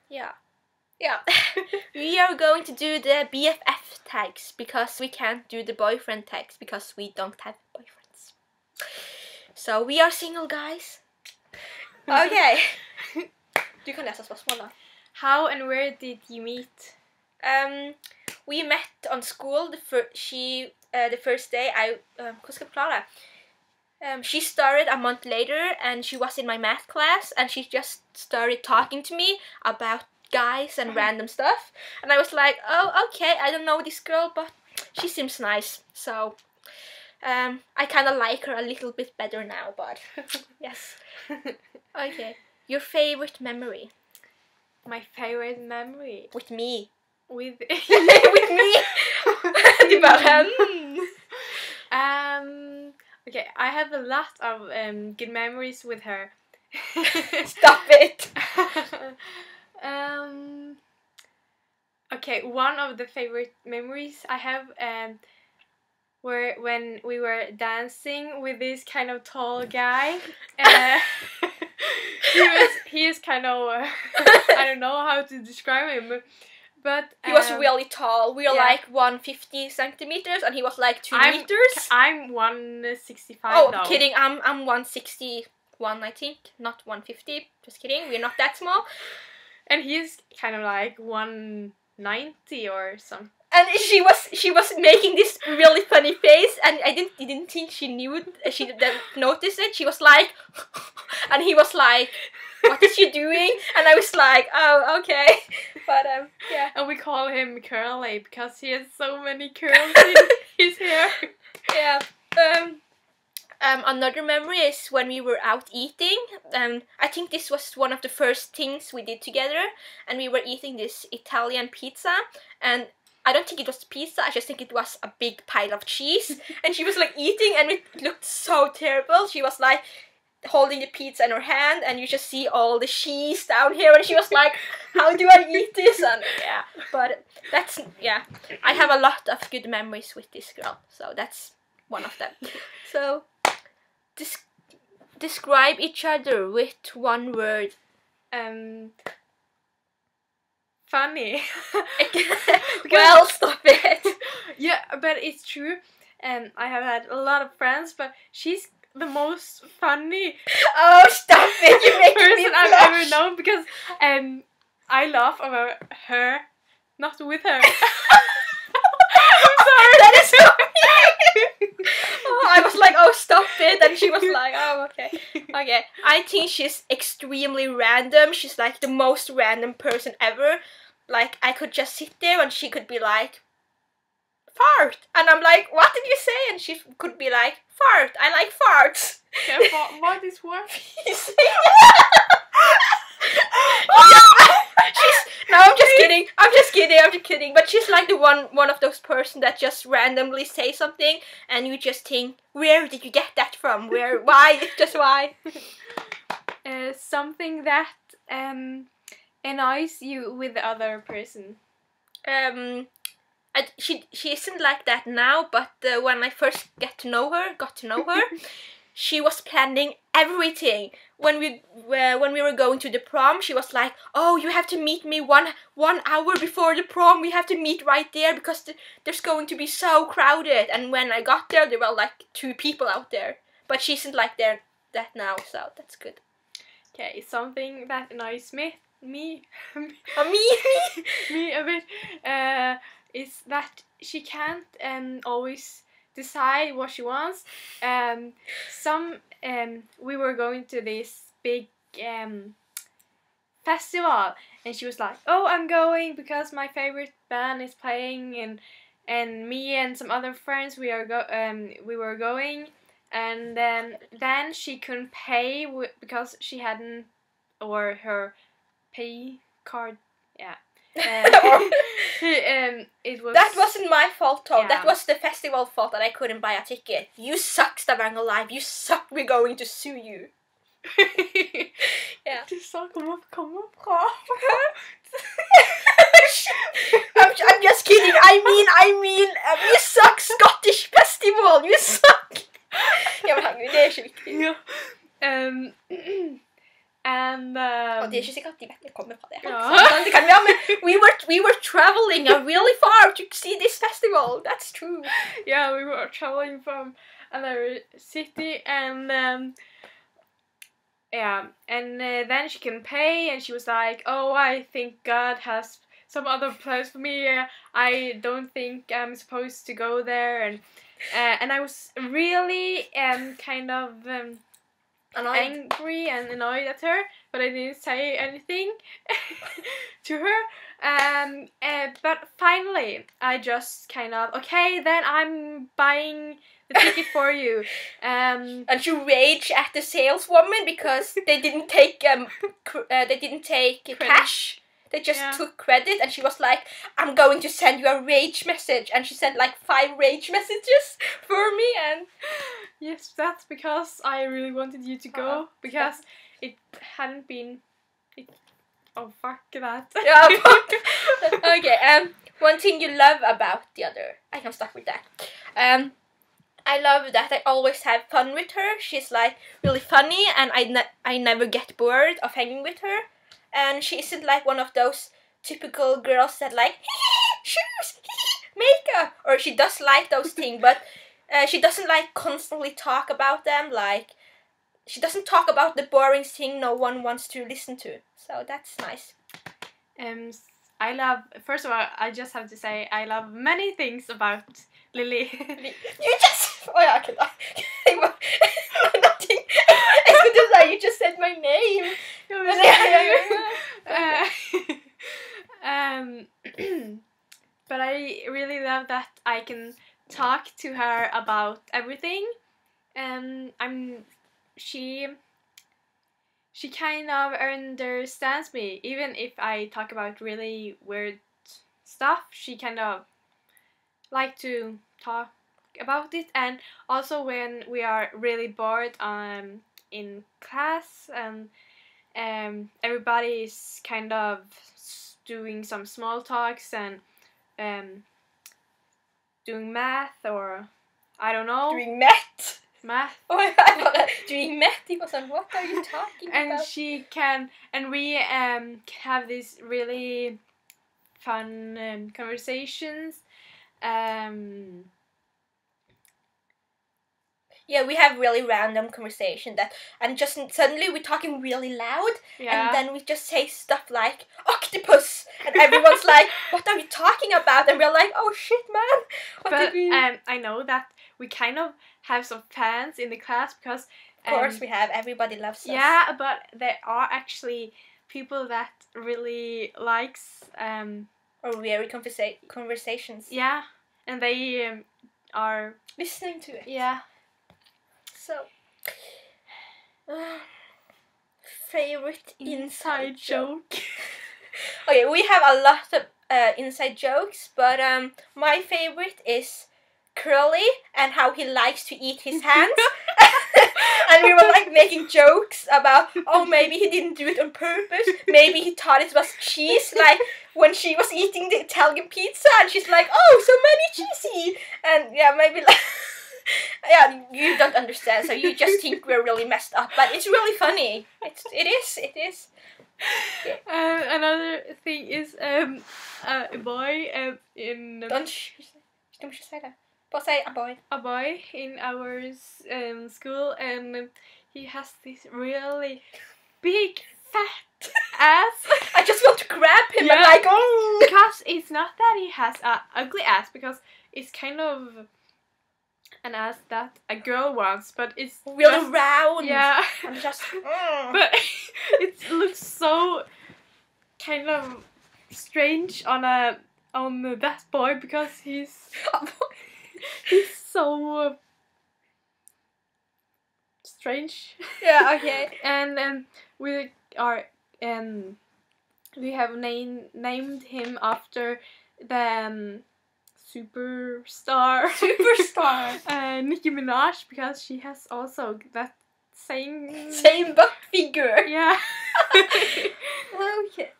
Yeah. Yeah. We are going to do the BFF tags because we can't do the boyfriend tags because we don't have boyfriends. So we are single guys. Okay. Du kan läsa spørsmålet. How and where did you meet? We met on school the first day. Hva skal jeg forklare? She started a month later and she was in my math class and she just started talking to me about guys and random stuff. And I was like, oh, okay, I don't know this girl, but she seems nice. So I kind of like her a little bit better now, but yes. Okay. Your favorite memory? My favorite memory? With me. With With me? Okay, I have a lot of good memories with her. Stop it! Okay, one of the favorite memories I have were when we were dancing with this kind of tall guy. He is kind of I don't know how to describe him, but he was really tall. We were like 150 centimeters, and he was like 2 meters. I'm 165. Oh, now. Kidding! I'm 161, I think, not 150. Just kidding. We're not that small. And he's kind of like 190 or something. And she was making this really funny face, and I didn't think she knew. She didn't notice it. She was like, and he was like, "What is she doing?" And I was like, "Oh, okay." But yeah. And we call him Curly because he has so many curls in his hair. Yeah. Another memory is when we were out eating. I think this was one of the first things we did together, and we were eating this Italian pizza, and I don't think it was pizza, I just think it was a big pile of cheese. And she was like eating and it looked so terrible. She was like holding the pizza in her hand and you just see all the cheese down here, and she was like, how do I eat this? And yeah, but that's, yeah, I have a lot of good memories with this girl, so that's one of them. So, describe each other with one word. Funny. Well, stop it. Yeah, but it's true. I have had a lot of friends, but she's the most funny. Oh, stop it! You make me person blush. I've ever known, because I laugh about her, not with her. I'm sorry, that is so mean. Oh, I was like, oh, stop it, and she was like, oh, okay. Okay, I think she's extremely random. She's like the most random person ever. Like, I could just sit there and she could be like, fart. And I'm like, what did you say? And she could be like, fart. I like farts. Yeah, what is what? No, I'm just kidding. I'm just kidding. But she's like the one of those person that just randomly say something and you just think, where did you get that from? Where? Why? Just why? Something that annoys you with the other person. She isn't like that now, but when I first got to know her, she was planning everything. When we were going to the prom, she was like, "Oh, you have to meet me one hour before the prom. We have to meet right there because there's going to be so crowded." And when I got there were like 2 people out there. But she isn't like that now, so that's good. Okay, something that annoys me A bit is that she can't always decide what she wants. We were going to this big festival and she was like, oh, I'm going because my favorite band is playing, and me and some other friends we were going, and then she couldn't pay because she hadn't, or her pay card, yeah. It was. That wasn't my fault, Tom. Yeah. That was the festival fault that I couldn't buy a ticket. You suck, Stavanger Live. You suck. We're going to sue you. Yeah. Du sa kom upp. I'm just kidding. I mean, you suck, Scottish festival. You suck. Ja, men herregud, det ikke viktig. Ja. And Og det ikke sikkert at de vet det kommer kommer fra det. Sant? Det kan være, men we were traveling really far to see this festival. That's true. Yeah, we were traveling from another city, and yeah, and then she can pay, and she was like, "Oh, I think God has some other place for me. I don't think I'm supposed to go there," and I was really kind of angry and annoyed at her, but I didn't say anything to her. But finally, I just kind of, okay, then I'm buying the ticket for you. And she raged at the saleswoman because they didn't take cash. They just took credit, and she was like, "I'm going to send you a rage message," and she sent like 5 rage messages for me. And yes, that's because I really wanted you to go, because it hadn't been. Oh, fuck that. Yeah, okay. One thing you love about the other. I can start with that. I love that I always have fun with her. She's like really funny, and I never get bored of hanging with her. And she isn't like one of those typical girls that like shoes, makeup, or she does like those things, but she doesn't like constantly talk about them. Like, she doesn't talk about the boring thing no one wants to listen to. So that's nice. I love, first of all, I just have to say I love many things about Lily. You just, oh yeah, nothing. I was going to say, you just said my name. But I really love that I can talk to her about everything. She kind of understands me, even if I talk about really weird stuff. She kind of like to talk about it, and also when we are really bored in class, and everybody is kind of doing some small talks and doing math, or I don't know. Doing math? Math. Oh, I doing math. He was like, what are you talking about? And she can, and we have these really fun conversations. Yeah, we have really random conversation and just suddenly we're talking really loud, and then we just say stuff like octopus, and everyone's like, what are you talking about? And we're like, oh shit, man. But I know that we kind of have some fans in the class, because of course we have, everybody loves us. Yeah, but there are actually people that really likes or weird conversations. Yeah, and they are listening to it. Yeah. So, favorite inside joke. Okay, we have a lot of inside jokes, but my favorite is Curly and how he likes to eat his hands. And we were like making jokes about, oh, maybe he didn't do it on purpose. Maybe he thought it was cheese, like when she was eating the Italian pizza, and she's like, oh, so many cheesy. And yeah, maybe like, yeah, you don't understand, so you just think we're really messed up, but it's really funny. It is. Yeah. Another thing is a boy in. Don't say that. But say a boy. A boy in our school, and he has this really big fat ass. I just want to grab him and like, oh. Because it's not that he has a ugly ass, because it's kind of an ass that a girl wants, but it's really round. Yeah. And just. But it looks so kind of strange on that boy, because he's so strange. Yeah. Okay. And we are we have named him after the superstar Nicki Minaj, because she has also that same butt figure. Yeah. Okay.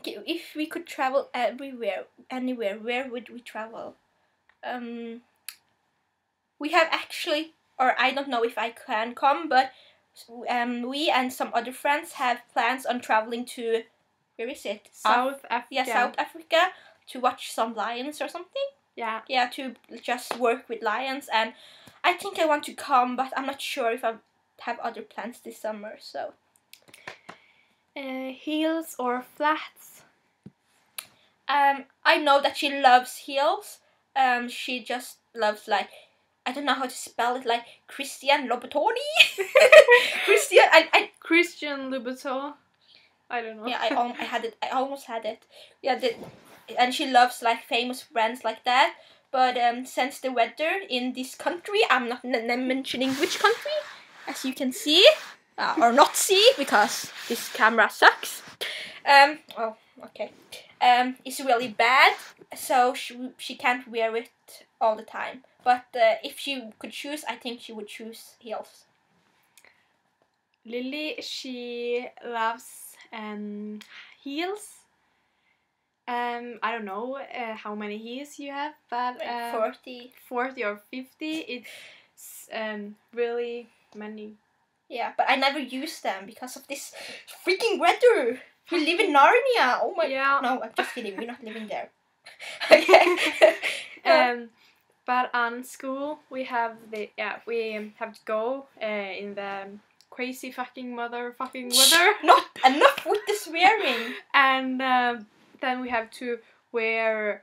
If we could travel anywhere, where would we travel? We have actually, or I don't know if I can come, but we and some other friends have plans on traveling to, where is it? South Africa. Yeah, South Africa, to watch some lions or something. Yeah. Yeah, to just work with lions, and I think I want to come, but I'm not sure if I have other plans this summer. So heels or flats? I know that she loves heels. She just loves, like, I don't know how to spell it, like Christian Louboutin. Christian Louboutin. I don't know. Yeah, I had it. I almost had it. Yeah, and she loves like famous brands like that. But since the weather in this country, I'm not mentioning which country, as you can see, or not see, because this camera sucks. Oh, okay. It's really bad, so she can't wear it all the time. But if she could choose, I think she would choose heels. Lily, she loves heels. I don't know how many heels you have, but Like 40. 40 or 50. It's really many. Yeah, but I never use them because of this freaking weather. We live in Narnia. Oh my. Yeah. No, I'm just kidding. We're not living there. Okay. But on school we have to go in the crazy fucking motherfucking weather. Not enough with the swearing. And then we have to wear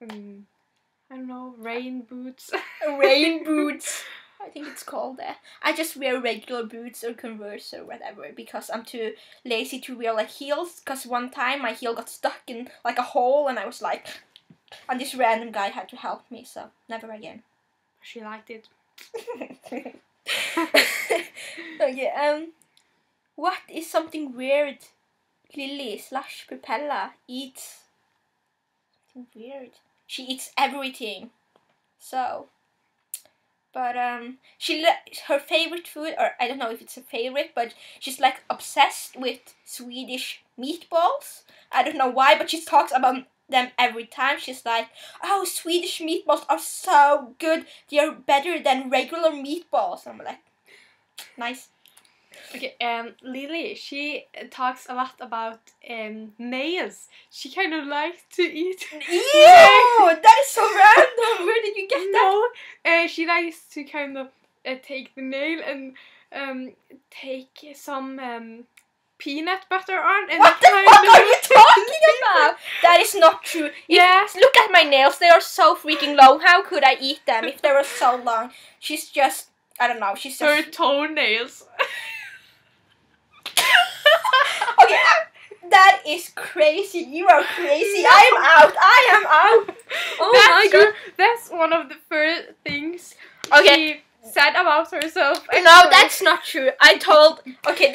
I don't know, rain boots. Rain boots. I think it's called that. I just wear regular boots or Converse or whatever because I'm too lazy to wear like heels. Because one time my heel got stuck in like a hole and I was like, and this random guy had to help me. So never again. She liked it. Okay. What is something weird Lily / Propella eats? Something weird. She eats everything. So. But her favorite food, or I don't know if it's a favorite, but she's like obsessed with Swedish meatballs. I don't know why, but she talks about them every time. She's like, oh, Swedish meatballs are so good. They are better than regular meatballs. I'm like, nice. Okay, Lily, she talks a lot about nails. She kind of likes to eat. Ew! That is so random. Where did you get that? No, she likes to kind of take the nail and take some peanut butter on. And what the fuck are you talking about? That is not true. Yeah. Look at my nails. They are so freaking long. How could I eat them if they were so long? She's just, I don't know. She's just... Her toenails. Okay, that is crazy. You are crazy. I am out. Oh my god. That's one of the first things she said about herself. No, that's not true. I told... Okay,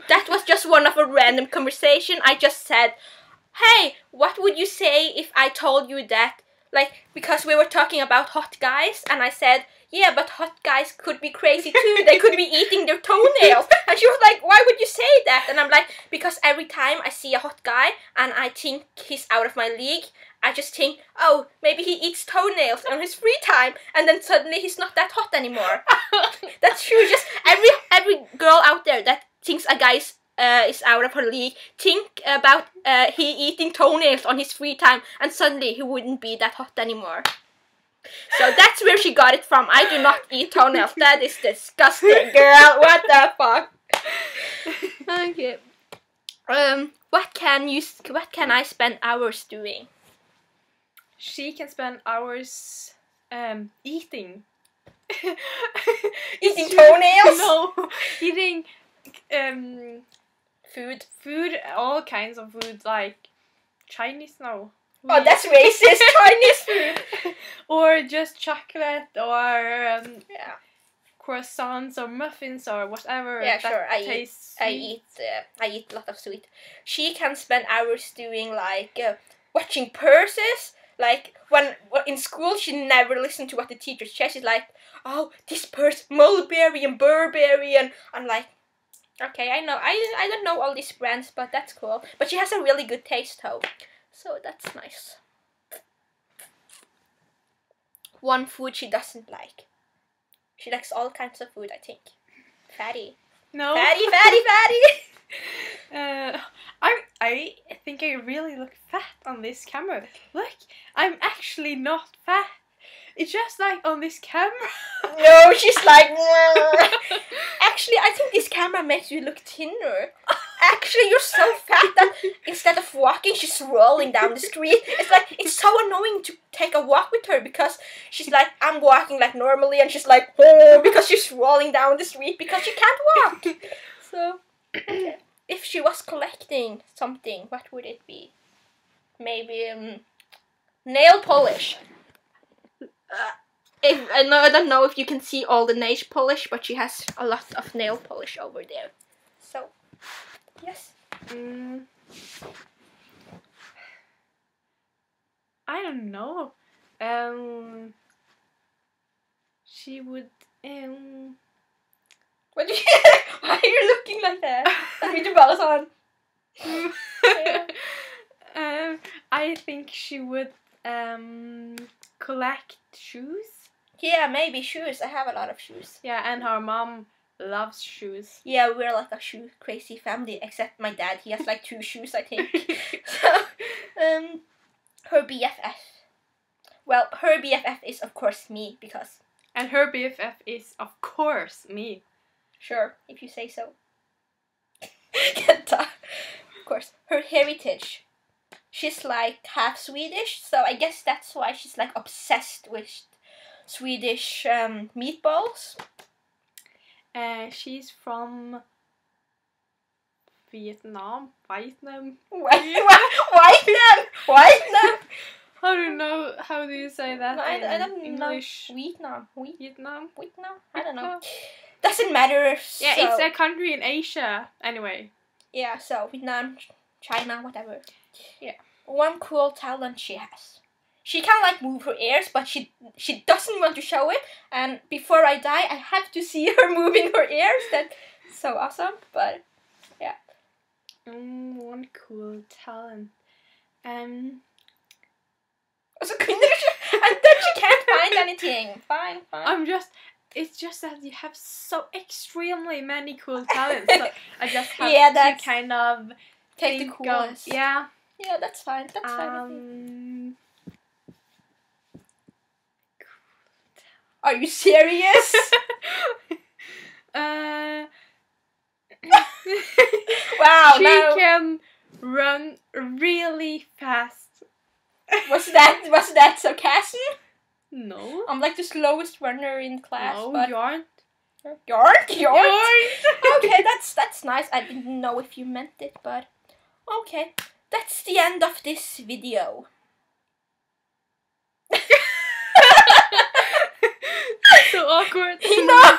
that was just one of a random conversation. I just said, hey, what would you say if I told you that? Like, because we were talking about hot guys, and I said, yeah, but hot guys could be crazy too. They could be eating their toenails. And she was like, why would you say that? And I'm like, because every time I see a hot guy and I think he's out of my league, I just think, oh, maybe he eats toenails on his free time, and then suddenly he's not that hot anymore. That's true. Just every girl out there that thinks a guy is out of her league, think about he eating toenails on his free time, and suddenly he wouldn't be that hot anymore. So that's where she got it from. I do not eat toenails. That is disgusting, girl. What the fuck? Okay. What can I spend hours doing? She can spend hours eating. Eating toenails? No, eating food, all kinds of food, like Chinese. No. Oh, that's racist. Chinese food. Or just chocolate, or croissants or muffins or whatever. Yeah, sure. I eat a lot of sweet. She can spend hours doing like watching purses. Like when in school, she never listened to what the teacher said. She's like, oh, this purse, mulberry and Burberry, and I'm like, okay, I know. I don't know all these brands, but that's cool. But she has a really good taste, though. So that's nice. One food she doesn't like. She likes all kinds of food, I think. Fatty. No. Fatty, fatty, fatty! I think I really look fat on this camera. Look, I'm actually not fat. It's just like on this camera. No, she's like... Actually, I think this camera makes you look thinner. Actually, you're so fat that instead of walking, she's rolling down the street. It's like, it's so annoying to take a walk with her because she's like, I'm walking like normally, and she's like, oh, because she's rolling down the street because she can't walk. So, okay. If she was collecting something, what would it be? Maybe nail polish. I don't know if you can see all the nail polish, but she has a lot of nail polish over there. So, yes. I don't know. She would. What do you? Why are you looking like that? I think she would collect shoes. Yeah, maybe shoes. I have a lot of shoes. Yeah, and her mom loves shoes. Yeah, we're like a shoe crazy family, except my dad. He has like 2 shoes, I think. So, her BFF. Well, her BFF is of course me, because... And her BFF is of course me. Sure, if you say so. Of course, her heritage. She's like half Swedish, so I guess that's why she's like obsessed with Swedish meatballs. She's from Vietnam. Vietnam. I don't know. How do you say that I don't English? know. Vietnam. I don't know. Vietnam. Doesn't matter. Yeah, so. it's a country in Asia. Anyway. Yeah, so Vietnam, China, whatever. Yeah. One cool talent she has. She can like move her ears, but she doesn't want to show it. And before I die, I have to see her moving her ears. That's so awesome. But yeah. One cool talent. Also, and then she can't find anything. Fine. It's just that you have so extremely many cool talents. So I just have to kind of take the coolest. Yeah. Yeah, that's fine. That's fine. Are you serious? Wow. She can run really fast. Was that sarcasm? No. I'm like the slowest runner in class. No, but you aren't. You aren't? Okay, that's nice. I didn't know if you meant it, but okay. That's the end of this video. So awkward. No!